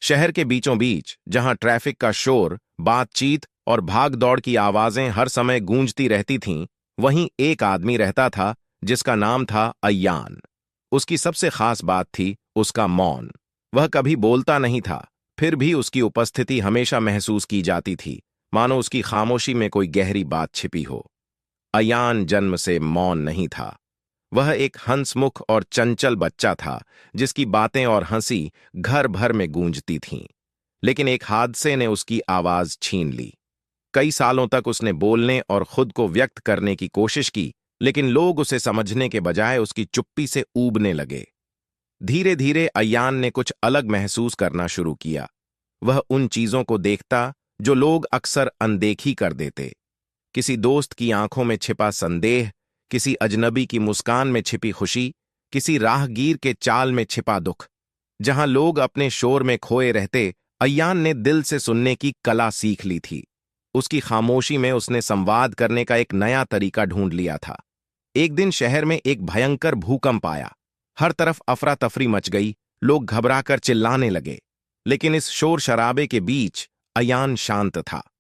शहर के बीचों बीच, जहां ट्रैफिक का शोर, बातचीत और भाग दौड़ की आवाजें हर समय गूंजती रहती थीं, वहीं एक आदमी रहता था जिसका नाम था अय्यान। उसकी सबसे खास बात थी उसका मौन। वह कभी बोलता नहीं था, फिर भी उसकी उपस्थिति हमेशा महसूस की जाती थी, मानो उसकी खामोशी में कोई गहरी बात छिपी हो। अय्यान जन्म से मौन नहीं था। वह एक हंसमुख और चंचल बच्चा था जिसकी बातें और हंसी घर भर में गूंजती थीं। लेकिन एक हादसे ने उसकी आवाज छीन ली। कई सालों तक उसने बोलने और खुद को व्यक्त करने की कोशिश की, लेकिन लोग उसे समझने के बजाय उसकी चुप्पी से ऊबने लगे। धीरे धीरे अय्यान ने कुछ अलग महसूस करना शुरू किया। वह उन चीजों को देखता जो लोग अक्सर अनदेखी कर देते। किसी दोस्त की आंखों में छिपा संदेह, किसी अजनबी की मुस्कान में छिपी खुशी, किसी राहगीर के चाल में छिपा दुख। जहां लोग अपने शोर में खोए रहते, अय्यान ने दिल से सुनने की कला सीख ली थी। उसकी खामोशी में उसने संवाद करने का एक नया तरीका ढूंढ लिया था। एक दिन शहर में एक भयंकर भूकंप आया। हर तरफ अफरा तफरी मच गई, लोग घबराकर चिल्लाने लगे। लेकिन इस शोर शराबे के बीच अय्यान शांत था।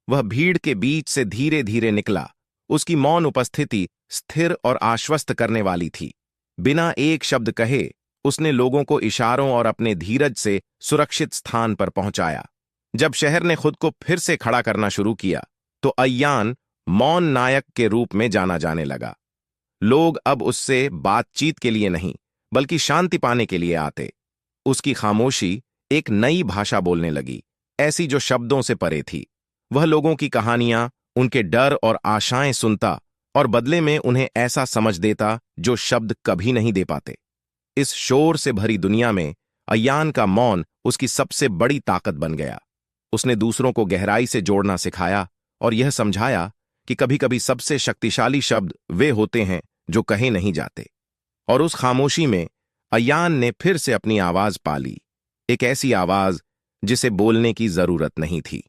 वह भीड़ के बीच से धीरे धीरे निकला। उसकी मौन उपस्थिति स्थिर और आश्वस्त करने वाली थी। बिना एक शब्द कहे उसने लोगों को इशारों और अपने धीरज से सुरक्षित स्थान पर पहुंचाया। जब शहर ने खुद को फिर से खड़ा करना शुरू किया, तो अय्यान मौन नायक के रूप में जाना जाने लगा। लोग अब उससे बातचीत के लिए नहीं, बल्कि शांति पाने के लिए आते। उसकी खामोशी एक नई भाषा बोलने लगी, ऐसी जो शब्दों से परे थी। वह लोगों की कहानियां, उनके डर और आशाएं सुनता और बदले में उन्हें ऐसा समझ देता जो शब्द कभी नहीं दे पाते। इस शोर से भरी दुनिया में अय्यान का मौन उसकी सबसे बड़ी ताकत बन गया। उसने दूसरों को गहराई से जोड़ना सिखाया और यह समझाया कि कभी-कभी सबसे शक्तिशाली शब्द वे होते हैं जो कहे नहीं जाते। और उस खामोशी में अय्यान ने फिर से अपनी आवाज पा ली, एक ऐसी आवाज जिसे बोलने की जरूरत नहीं थी।